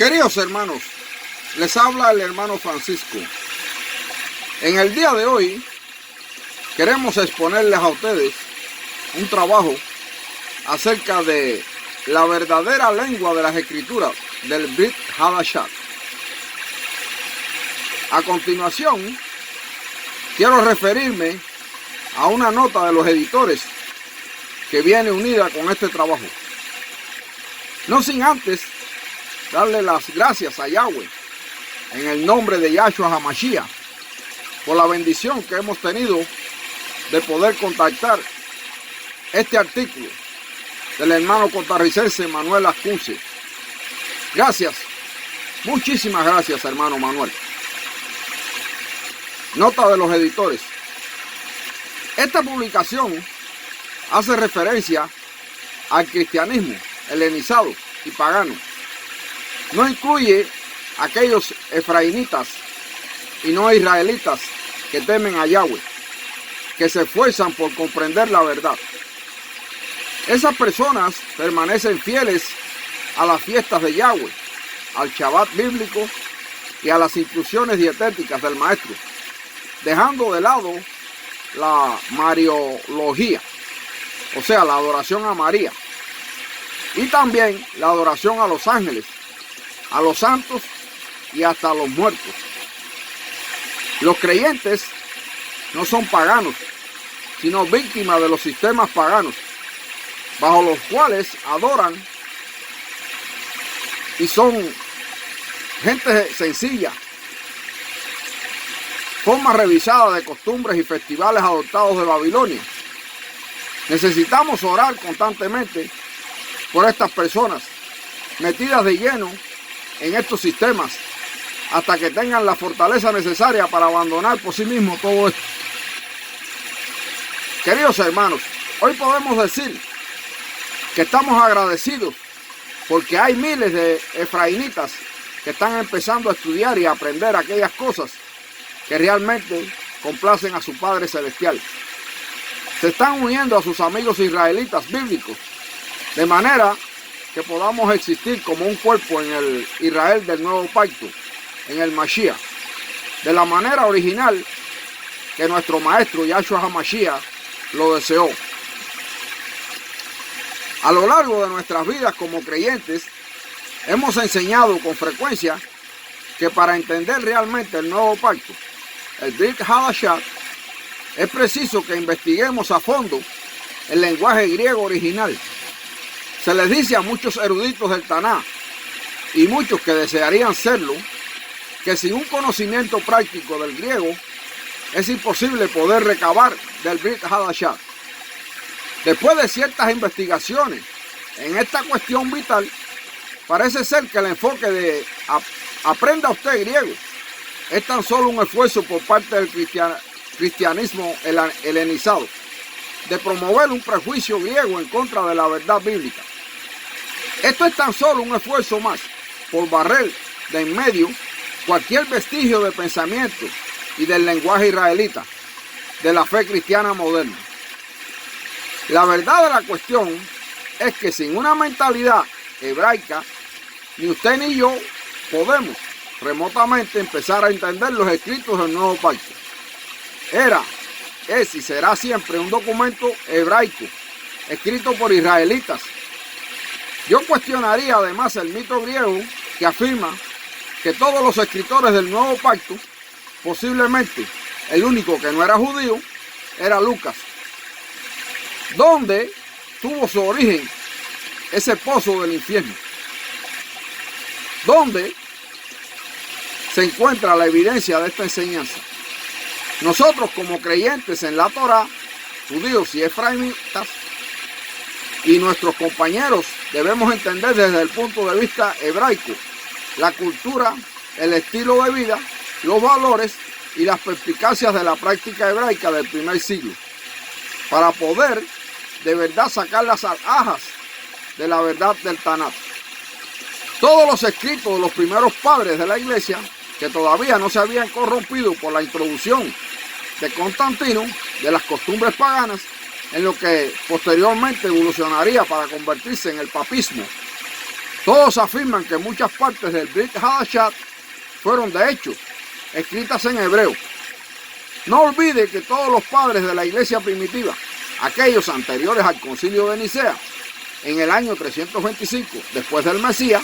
Queridos hermanos, les habla el hermano Francisco. En el día de hoy queremos exponerles a ustedes un trabajo acerca de la verdadera lengua de las escrituras del Brit Hadashah. A continuación, quiero referirme a una nota de los editores que viene unida con este trabajo. No sin antes darle las gracias a Yahweh en el nombre de Yahshua HaMashiach por la bendición que hemos tenido de poder contactar este artículo del hermano costarricense Manuel Ascunce. Gracias, muchísimas gracias, hermano Manuel. Nota de los editores. Esta publicación hace referencia al cristianismo helenizado y pagano. No incluye aquellos efraínitas y no israelitas que temen a Yahweh, que se esfuerzan por comprender la verdad. Esas personas permanecen fieles a las fiestas de Yahweh, al Shabbat bíblico y a las instrucciones dietéticas del maestro, dejando de lado la mariología, o sea, la adoración a María, y también la adoración a los ángeles, a los santos y hasta a los muertos. Los creyentes no son paganos, sino víctimas de los sistemas paganos, bajo los cuales adoran y son gente sencilla, forma revisada de costumbres y festivales adoptados de Babilonia. Necesitamos orar constantemente por estas personas metidas de lleno en estos sistemas hasta que tengan la fortaleza necesaria para abandonar por sí mismos todo esto. Queridos hermanos, hoy podemos decir que estamos agradecidos porque hay miles de efraínitas que están empezando a estudiar y a aprender aquellas cosas que realmente complacen a su Padre Celestial. Se están uniendo a sus amigos israelitas bíblicos, de manera que podamos existir como un cuerpo en el Israel del Nuevo Pacto, en el Mashiach, de la manera original que nuestro Maestro Yahshua HaMashiach lo deseó. A lo largo de nuestras vidas como creyentes, hemos enseñado con frecuencia que para entender realmente el Nuevo Pacto, el Brit Hadashah, es preciso que investiguemos a fondo el lenguaje griego original. Se les dice a muchos eruditos del Taná, y muchos que desearían serlo, que sin un conocimiento práctico del griego, es imposible poder recabar del Brit Hadashah. Después de ciertas investigaciones en esta cuestión vital, parece ser que el enfoque de aprenda usted griego es tan solo un esfuerzo por parte del cristianismo helenizado de promover un prejuicio griego en contra de la verdad bíblica. Esto es tan solo un esfuerzo más por barrer de en medio cualquier vestigio de pensamiento y del lenguaje israelita, de la fe cristiana moderna. La verdad de la cuestión es que sin una mentalidad hebraica, ni usted ni yo podemos remotamente empezar a entender los escritos del Nuevo Pacto. Es y será siempre un documento hebraico, escrito por israelitas. Yo cuestionaría además el mito griego que afirma que todos los escritores del Nuevo Pacto, posiblemente el único que no era judío, era Lucas. ¿Dónde tuvo su origen ese pozo del infierno? ¿Dónde se encuentra la evidencia de esta enseñanza? Nosotros como creyentes en la Torá, judíos y efraimitas, y nuestros compañeros debemos entender desde el punto de vista hebraico la cultura, el estilo de vida, los valores y las perspicacias de la práctica hebraica del primer siglo, para poder de verdad sacar las alhajas de la verdad del Tanakh. Todos los escritos de los primeros padres de la iglesia, que todavía no se habían corrompido por la introducción de Constantino de las costumbres paganas, en lo que posteriormente evolucionaría para convertirse en el papismo, Todos afirman que muchas partes del Brit Hadashah fueron de hecho escritas en hebreo. No olvide que todos los padres de la iglesia primitiva, aquellos anteriores al concilio de Nicea, en el año 325 después del Mesías,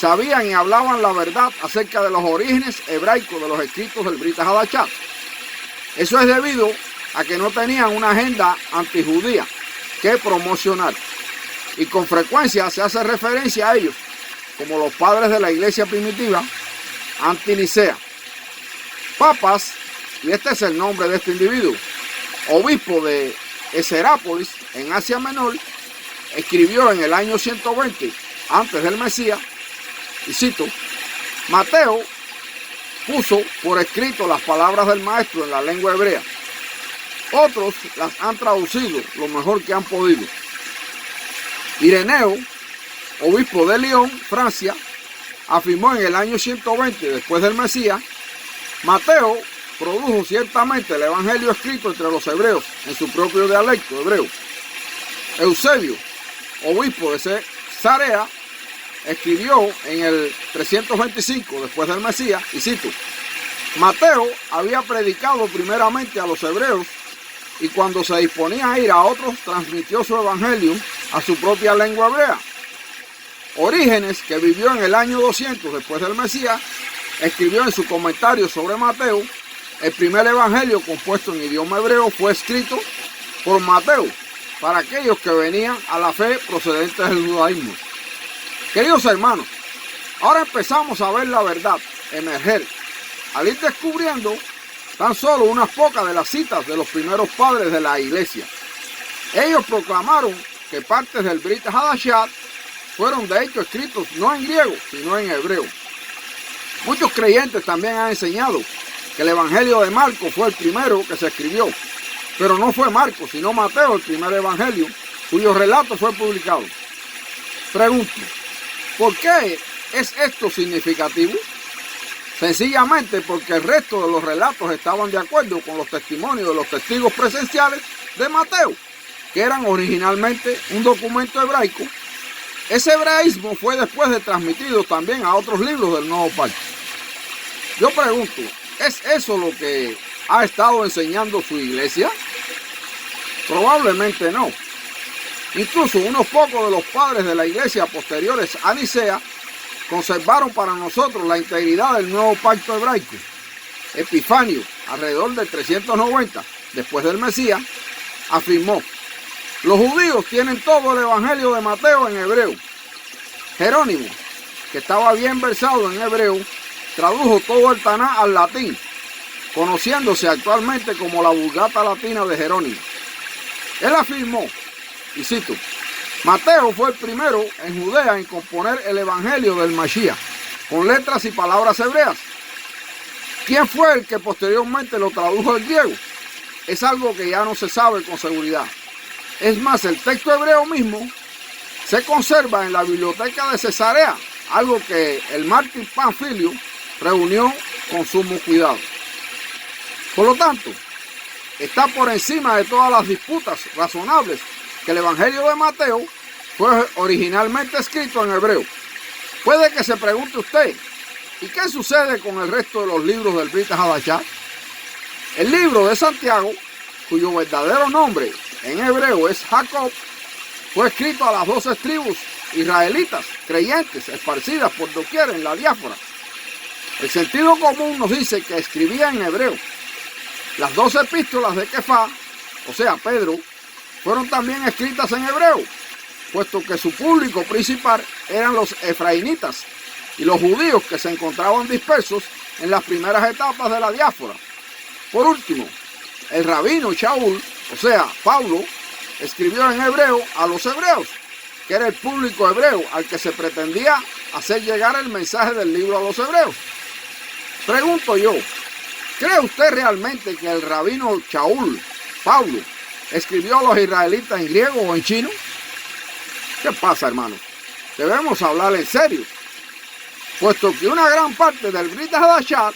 sabían y hablaban la verdad acerca de los orígenes hebraicos de los escritos del Brit Hadashah. Eso es debido a que no tenían una agenda antijudía que promocionar, y con frecuencia se hace referencia a ellos como los padres de la iglesia primitiva anti-Nicea. Papas, y este es el nombre de este individuo, obispo de Herápolis en Asia Menor, escribió en el año 120 antes del Mesías, y cito: Mateo puso por escrito las palabras del maestro en la lengua hebrea. Otros las han traducido lo mejor que han podido. Ireneo, obispo de Lyon, Francia, afirmó en el año 120 después del Mesías: Mateo produjo ciertamente el evangelio escrito entre los hebreos en su propio dialecto hebreo. Eusebio, obispo de Cesarea, escribió en el 325 después del Mesías, y cito: Mateo había predicado primeramente a los hebreos, y cuando se disponía a ir a otros, transmitió su evangelio a su propia lengua hebrea. Orígenes, que vivió en el año 200 después del Mesías, escribió en su comentario sobre Mateo: el primer evangelio compuesto en idioma hebreo fue escrito por Mateo para aquellos que venían a la fe procedentes del judaísmo. Queridos hermanos, ahora empezamos a ver la verdad emerger al ir descubriendo tan solo unas pocas de las citas de los primeros padres de la iglesia. Ellos proclamaron que partes del Brit Hadashah fueron de hecho escritos no en griego, sino en hebreo. Muchos creyentes también han enseñado que el Evangelio de Marcos fue el primero que se escribió, pero no fue Marcos, sino Mateo el primer evangelio, cuyo relato fue publicado. Pregunto, ¿por qué es esto significativo? Sencillamente porque el resto de los relatos estaban de acuerdo con los testimonios de los testigos presenciales de Mateo, que eran originalmente un documento hebraico. Ese hebraísmo fue después transmitido también a otros libros del Nuevo Pacto. Yo pregunto, ¿es eso lo que ha estado enseñando su iglesia? Probablemente no. Incluso unos pocos de los padres de la iglesia posteriores a Nicea conservaron para nosotros la integridad del nuevo pacto hebraico. Epifanio, alrededor del 390 después del Mesías, afirmó: los judíos tienen todo el evangelio de Mateo en hebreo. Jerónimo, que estaba bien versado en hebreo, tradujo todo el Taná al latín, conociéndose actualmente como la Vulgata Latina de Jerónimo. Él afirmó, y cito: Mateo fue el primero en Judea en componer el evangelio del Mashiach con letras y palabras hebreas. ¿Quién fue el que posteriormente lo tradujo al griego? Es algo que ya no se sabe con seguridad. Es más, el texto hebreo mismo se conserva en la biblioteca de Cesarea, algo que el mártir Panfilio reunió con sumo cuidado. Por lo tanto, está por encima de todas las disputas razonables que el Evangelio de Mateo fue originalmente escrito en hebreo. Puede que se pregunte usted, ¿y qué sucede con el resto de los libros del Brit Hadashah? El libro de Santiago, cuyo verdadero nombre en hebreo es Jacob, fue escrito a las 12 tribus israelitas creyentes esparcidas por doquier en la diáspora. El sentido común nos dice que escribía en hebreo. Las 12 epístolas de Kefá, o sea, Pedro, fueron también escritas en hebreo, puesto que su público principal eran los efraínitas y los judíos que se encontraban dispersos en las primeras etapas de la diáspora. Por último, el rabino Shaul, o sea, Pablo, escribió en hebreo a los hebreos, que era el público hebreo al que se pretendía hacer llegar el mensaje del libro a los hebreos. Pregunto yo, ¿cree usted realmente que el rabino Shaul, Pablo, escribió a los israelitas en griego o en chino? ¿Qué pasa, hermanos? Debemos hablar en serio, puesto que una gran parte del Brit Hadashah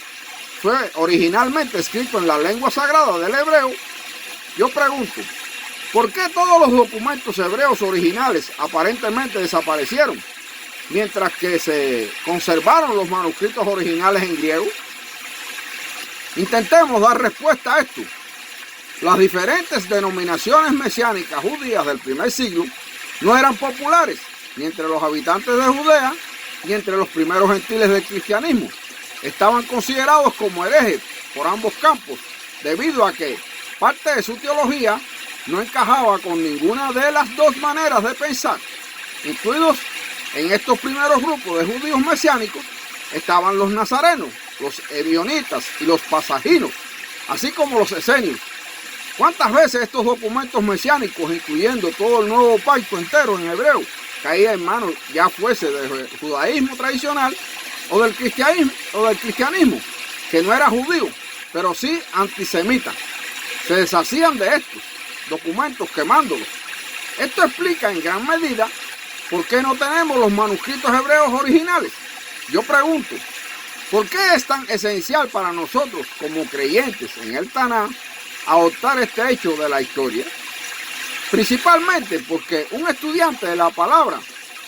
fue originalmente escrito en la lengua sagrada del hebreo. Yo pregunto, ¿por qué todos los documentos hebreos originales aparentemente desaparecieron? mientras que se conservaron los manuscritos originales en griego? Intentemos dar respuesta a esto. Las diferentes denominaciones mesiánicas judías del primer siglo no eran populares ni entre los habitantes de Judea ni entre los primeros gentiles del cristianismo. Estaban considerados como herejes por ambos campos, debido a que parte de su teología no encajaba con ninguna de las dos maneras de pensar. Incluidos en estos primeros grupos de judíos mesiánicos estaban los nazarenos, los ebionitas y los pasaginos, así como los esenios. ¿Cuántas veces estos documentos mesiánicos, incluyendo todo el nuevo pacto entero en hebreo, caía en manos ya fuese del judaísmo tradicional o del cristianismo, que no era judío, pero sí antisemita? Se deshacían de estos documentos quemándolos. Esto explica en gran medida por qué no tenemos los manuscritos hebreos originales. Yo pregunto, ¿por qué es tan esencial para nosotros como creyentes en el Taná adoptar este hecho de la historia? Principalmente porque un estudiante de la palabra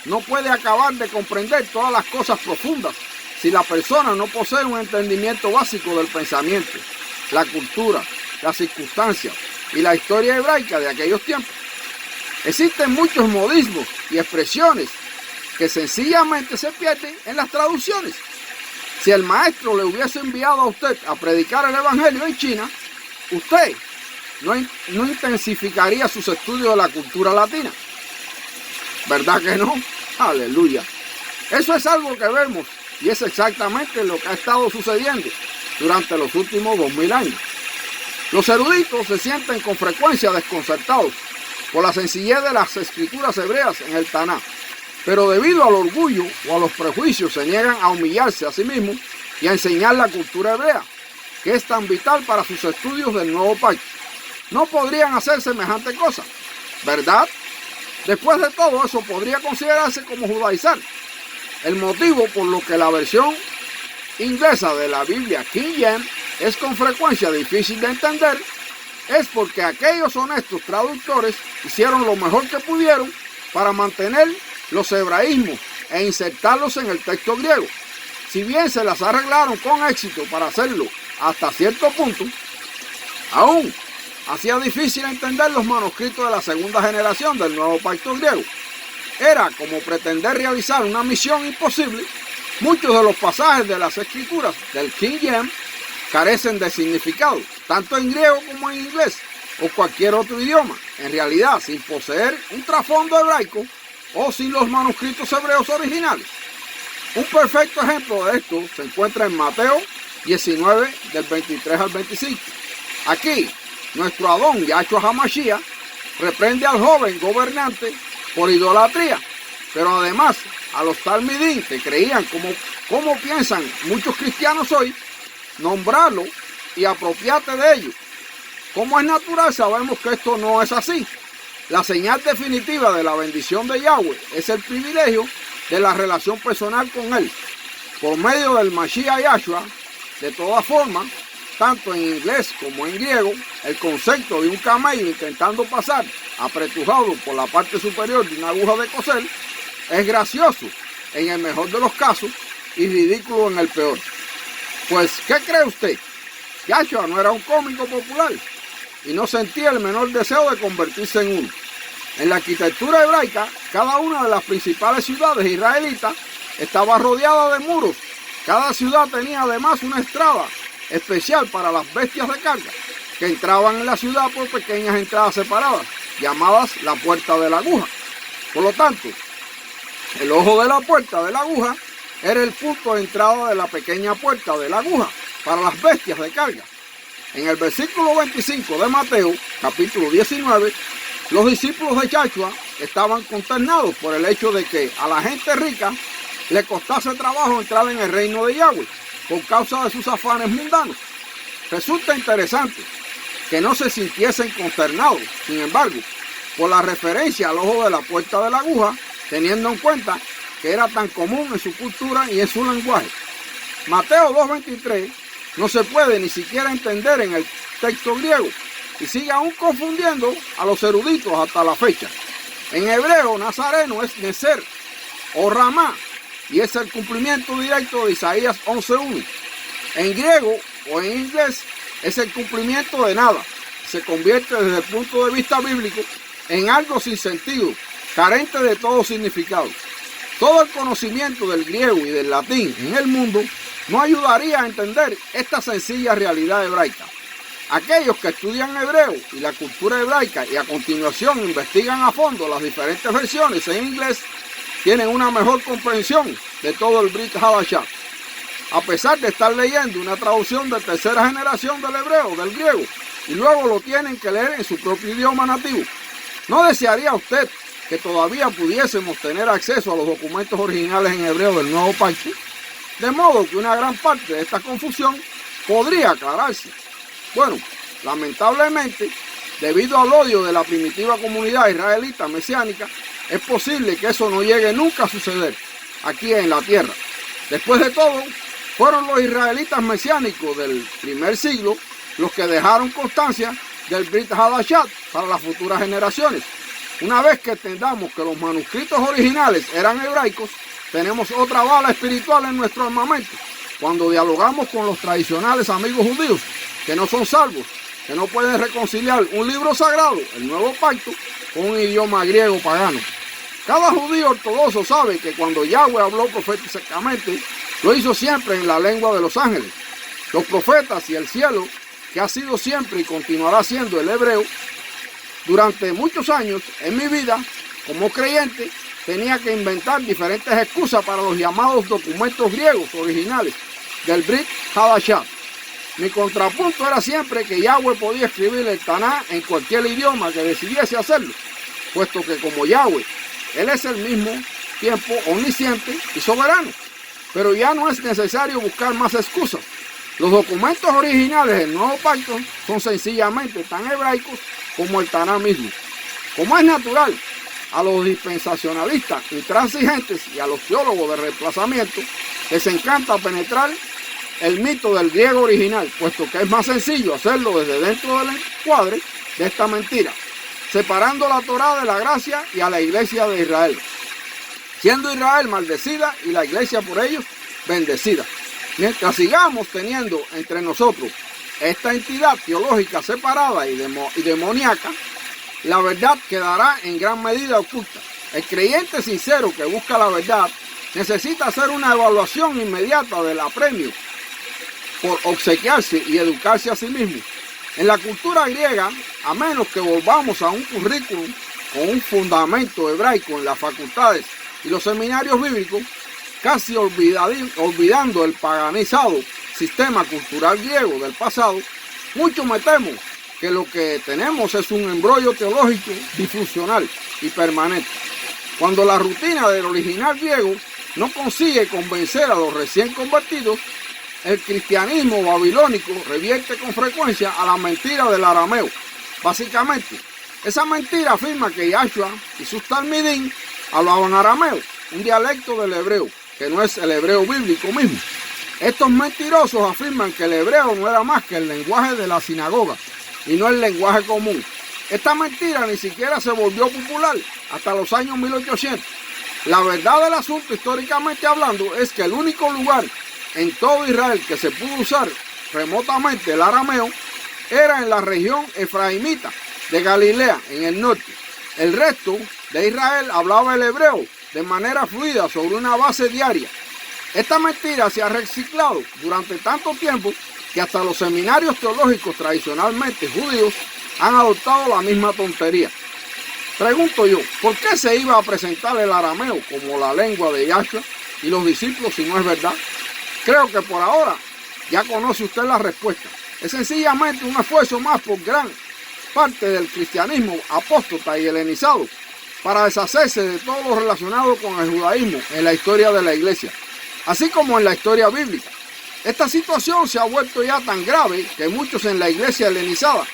no puede acabar de comprender todas las cosas profundas si la persona no posee un entendimiento básico del pensamiento, la cultura, las circunstancias y la historia hebraica de aquellos tiempos. Existen muchos modismos y expresiones que sencillamente se pierden en las traducciones. Si el maestro le hubiese enviado a usted a predicar el evangelio en China, usted no intensificaría sus estudios de la cultura latina. ¿Verdad que no? Aleluya. Eso es algo que vemos y es exactamente lo que ha estado sucediendo durante los últimos 2000 años. Los eruditos se sienten con frecuencia desconcertados por la sencillez de las escrituras hebreas en el Taná, pero debido al orgullo o a los prejuicios se niegan a humillarse a sí mismos y a enseñar la cultura hebrea, que es tan vital para sus estudios del nuevo pacto. No podrían hacer semejante cosa, ¿verdad? Después de todo, eso podría considerarse como judaizar. El motivo por lo que la versión inglesa de la Biblia King James es con frecuencia difícil de entender es porque aquellos honestos traductores hicieron lo mejor que pudieron para mantener los hebraísmos e insertarlos en el texto griego. Si bien se las arreglaron con éxito para hacerlo hasta cierto punto, aún hacía difícil entender los manuscritos de la segunda generación del nuevo pacto griego. Era como pretender realizar una misión imposible. Muchos de los pasajes de las escrituras del King James carecen de significado, tanto en griego como en inglés o cualquier otro idioma, en realidad sin poseer un trasfondo hebraico o sin los manuscritos hebreos originales. Un perfecto ejemplo de esto se encuentra en Mateo 19, del 23 al 25. Aquí, nuestro Adón Yahshua HaMashiach reprende al joven gobernante por idolatría, pero además a los talmidín que creían como piensan muchos cristianos hoy, nombrarlo y apropiarte de ello. Como es natural, sabemos que esto no es así. La señal definitiva de la bendición de Yahweh es el privilegio de la relación personal con Él, por medio del Mashiach Yahshua. De todas formas, tanto en inglés como en griego, el concepto de un camello intentando pasar apretujado por la parte superior de una aguja de coser es gracioso en el mejor de los casos y ridículo en el peor. Pues, ¿qué cree usted? Yahshua no era un cómico popular y no sentía el menor deseo de convertirse en uno. En la arquitectura hebraica, cada una de las principales ciudades israelitas estaba rodeada de muros. Cada ciudad tenía además una estrada especial para las bestias de carga que entraban en la ciudad por pequeñas entradas separadas, llamadas la puerta de la aguja. Por lo tanto, el ojo de la puerta de la aguja era el punto de entrada de la pequeña puerta de la aguja para las bestias de carga. En el versículo 25 de Mateo, capítulo 19, los discípulos de Yahshua estaban consternados por el hecho de que a la gente rica le costase trabajo entrar en el reino de Yahweh por causa de sus afanes mundanos. Resulta interesante que no se sintiesen consternados, sin embargo, por la referencia al ojo de la puerta de la aguja, teniendo en cuenta que era tan común en su cultura y en su lenguaje. Mateo 2.23 no se puede ni siquiera entender en el texto griego y sigue aún confundiendo a los eruditos hasta la fecha. En hebreo, nazareno es neser o ramá, y es el cumplimiento directo de Isaías 11:1. En griego o en inglés es el cumplimiento de nada. Se convierte desde el punto de vista bíblico en algo sin sentido, carente de todo significado. Todo el conocimiento del griego y del latín en el mundo no ayudaría a entender esta sencilla realidad hebraica. Aquellos que estudian hebreo y la cultura hebraica y a continuación investigan a fondo las diferentes versiones en inglés tienen una mejor comprensión de todo el Brit Hadashah, a pesar de estar leyendo una traducción de tercera generación del hebreo, del griego, y luego lo tienen que leer en su propio idioma nativo. ¿No desearía usted que todavía pudiésemos tener acceso a los documentos originales en hebreo del Nuevo Pacto? De modo que una gran parte de esta confusión podría aclararse. Bueno, lamentablemente, debido al odio de la primitiva comunidad israelita mesiánica, es posible que eso no llegue nunca a suceder aquí en la tierra. Después de todo, fueron los israelitas mesiánicos del primer siglo los que dejaron constancia del Brit Hadashah para las futuras generaciones. Una vez que entendamos que los manuscritos originales eran hebraicos, tenemos otra bala espiritual en nuestro armamento cuando dialogamos con los tradicionales amigos judíos que no son salvos, que no pueden reconciliar un libro sagrado, el Nuevo Pacto, con un idioma griego pagano. Cada judío ortodoxo sabe que cuando Yahweh habló proféticamente, lo hizo siempre en la lengua de los ángeles. Los profetas y el cielo, que ha sido siempre y continuará siendo el hebreo. Durante muchos años en mi vida, como creyente, tenía que inventar diferentes excusas para los llamados documentos griegos originales del Brit Hadashah. Mi contrapunto era siempre que Yahweh podía escribir el Taná en cualquier idioma que decidiese hacerlo, puesto que como Yahweh, Él es el mismo tiempo omnisciente y soberano. Pero ya no es necesario buscar más excusas. Los documentos originales del Nuevo Pacto son sencillamente tan hebraicos como el Taná mismo. Como es natural, a los dispensacionalistas intransigentes y a los teólogos de reemplazamiento les encanta penetrar el mito del griego original, puesto que es más sencillo hacerlo desde dentro del encuadre de esta mentira, separando la Torá de la gracia y a la iglesia de Israel, siendo Israel maldecida y la iglesia por ellos bendecida. Mientras sigamos teniendo entre nosotros esta entidad teológica separada y demoníaca, la verdad quedará en gran medida oculta. El creyente sincero que busca la verdad necesita hacer una evaluación inmediata del apremio por obsequiarse y educarse a sí mismo. En la cultura griega, a menos que volvamos a un currículum con un fundamento hebraico en las facultades y los seminarios bíblicos, casi olvidando el paganizado sistema cultural griego del pasado, mucho me temo que lo que tenemos es un embrollo teológico disfuncional y permanente. Cuando la rutina del original griego no consigue convencer a los recién convertidos, el cristianismo babilónico revierte con frecuencia a la mentira del arameo. Básicamente, esa mentira afirma que Yahshua y sus talmidim hablaban arameo, un dialecto del hebreo, que no es el hebreo bíblico mismo. Estos mentirosos afirman que el hebreo no era más que el lenguaje de la sinagoga y no el lenguaje común. Esta mentira ni siquiera se volvió popular hasta los años 1800. La verdad del asunto, históricamente hablando, es que el único lugar en todo Israel que se pudo usar remotamente el arameo era en la región efraimita de Galilea, en el norte. El resto de Israel hablaba el hebreo de manera fluida sobre una base diaria. Esta mentira se ha reciclado durante tanto tiempo que hasta los seminarios teológicos tradicionalmente judíos han adoptado la misma tontería. Pregunto yo, ¿por qué se iba a presentar el arameo como la lengua de Yahshua y los discípulos si no es verdad? Creo que por ahora ya conoce usted la respuesta. Es sencillamente un esfuerzo más por gran parte del cristianismo apóstata y helenizado para deshacerse de todo lo relacionado con el judaísmo en la historia de la iglesia, así como en la historia bíblica. Esta situación se ha vuelto ya tan grave que muchos en la iglesia helenizada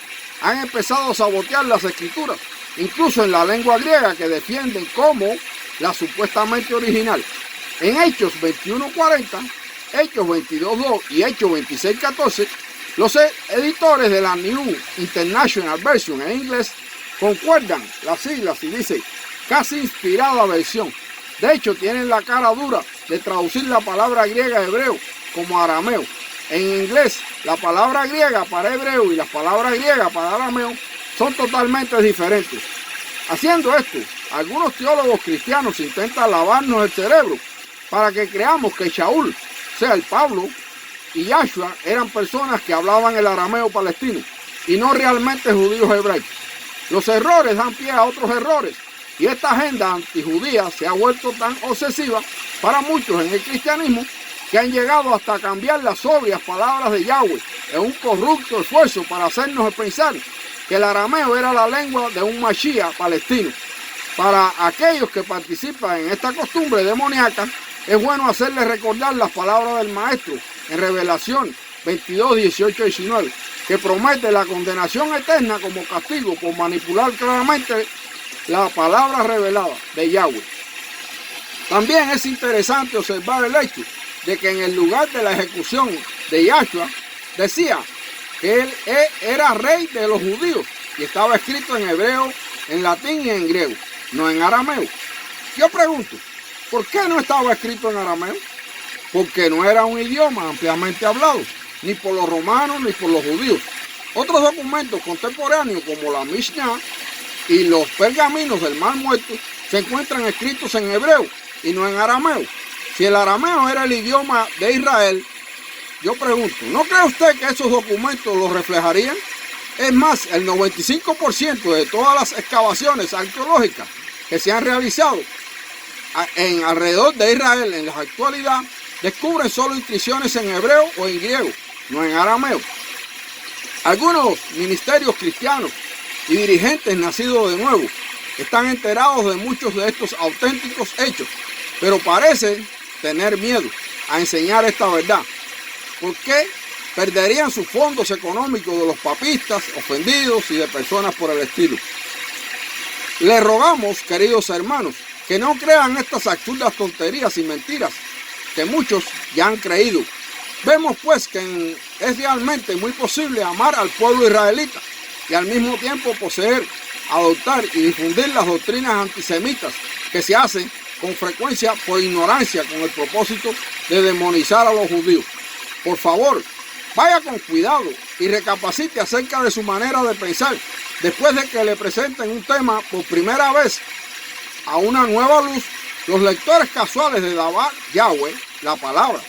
han empezado a sabotear las escrituras, incluso en la lengua griega que defienden como la supuestamente original. En Hechos 21:40, Hechos 22:2 y Hechos 26:14, los editores de la New International Version en inglés concuerdan las siglas y dice casi inspirada versión. De hecho, tienen la cara dura de traducir la palabra griega hebreo como arameo. En inglés, la palabra griega para hebreo y las palabras griegas para arameo son totalmente diferentes. Haciendo esto, algunos teólogos cristianos intentan lavarnos el cerebro para que creamos que Shaul, o sea, el Pablo, y Yahshua eran personas que hablaban el arameo palestino y no realmente judíos hebraicos. Los errores dan pie a otros errores y esta agenda antijudía se ha vuelto tan obsesiva para muchos en el cristianismo que han llegado hasta cambiar las sobrias palabras de Yahweh en un corrupto esfuerzo para hacernos pensar que el arameo era la lengua de un Mashiach palestino. Para aquellos que participan en esta costumbre demoníaca, es bueno hacerles recordar las palabras del Maestro en Revelación 22, 18 y 19, que promete la condenación eterna como castigo por manipular claramente la palabra revelada de Yahweh. También es interesante observar el hecho de que en el lugar de la ejecución de Yahshua decía que él era rey de los judíos y estaba escrito en hebreo, en latín y en griego, no en arameo. Yo pregunto, ¿por qué no estaba escrito en arameo? Porque no era un idioma ampliamente hablado, ni por los romanos ni por los judíos. Otros documentos contemporáneos como la Mishnah y los pergaminos del Mar Muerto se encuentran escritos en hebreo y no en arameo. Si el arameo era el idioma de Israel, yo pregunto, ¿no cree usted que esos documentos los reflejarían? Es más, el 95% de todas las excavaciones arqueológicas que se han realizado en alrededor de Israel en la actualidad descubren solo inscripciones en hebreo o en griego, no en arameo. Algunos ministerios cristianos y dirigentes nacidos de nuevo están enterados de muchos de estos auténticos hechos, pero parecen tener miedo a enseñar esta verdad. ¿Por qué? Perderían sus fondos económicos de los papistas ofendidos y de personas por el estilo. Les rogamos, queridos hermanos, que no crean estas absurdas tonterías y mentiras que muchos ya han creído. Vemos pues que es realmente muy posible amar al pueblo israelita y al mismo tiempo poseer, adoptar y difundir las doctrinas antisemitas que se hacen con frecuencia por ignorancia con el propósito de demonizar a los judíos. Por favor, vaya con cuidado y recapacite acerca de su manera de pensar después de que le presenten un tema por primera vez a una nueva luz. Los lectores casuales de Dabar Yahweh, la palabra,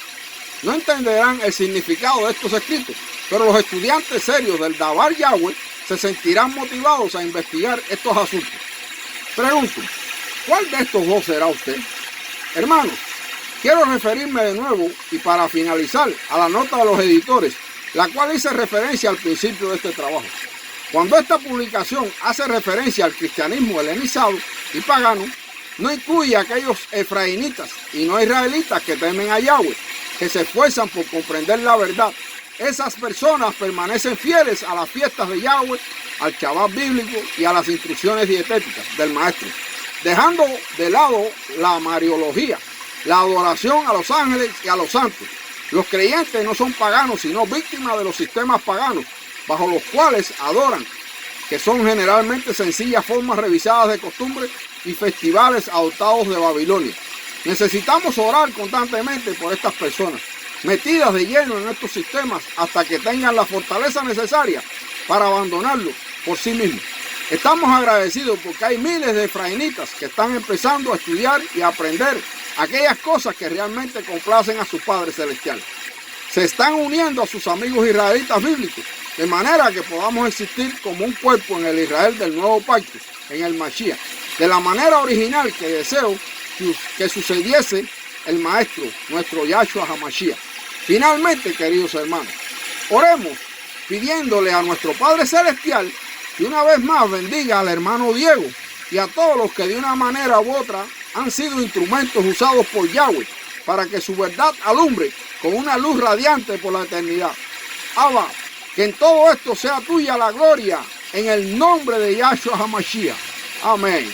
no entenderán el significado de estos escritos, pero los estudiantes serios del Dabar Yahweh se sentirán motivados a investigar estos asuntos. Pregunto, ¿cuál de estos dos será usted? Hermanos, quiero referirme de nuevo y para finalizar a la nota de los editores, la cual hice referencia al principio de este trabajo. Cuando esta publicación hace referencia al cristianismo helenizado y pagano, no incluye a aquellos efraínitas y no israelitas que temen a Yahweh, que se esfuerzan por comprender la verdad. Esas personas permanecen fieles a las fiestas de Yahweh, al Shabbat bíblico y a las instrucciones dietéticas del maestro, dejando de lado la mariología, la adoración a los ángeles y a los santos. Los creyentes no son paganos, sino víctimas de los sistemas paganos, bajo los cuales adoran, que son generalmente sencillas formas revisadas de costumbres y festivales adoptados de Babilonia. Necesitamos orar constantemente por estas personas, metidas de lleno en estos sistemas hasta que tengan la fortaleza necesaria para abandonarlo por sí mismos. Estamos agradecidos porque hay miles de efraínitas que están empezando a estudiar y a aprender aquellas cosas que realmente complacen a su Padre Celestial. Se están uniendo a sus amigos israelitas bíblicos, de manera que podamos existir como un cuerpo en el Israel del nuevo pacto, en el Mashiach, de la manera original que deseo que sucediese el Maestro, nuestro Yahshua HaMashiach. Finalmente, queridos hermanos, oremos pidiéndole a nuestro Padre Celestial que una vez más bendiga al hermano Diego y a todos los que de una manera u otra han sido instrumentos usados por Yahweh para que su verdad alumbre con una luz radiante por la eternidad. Abba, que en todo esto sea tuya la gloria, en el nombre de Yahshua HaMashiach. Amén.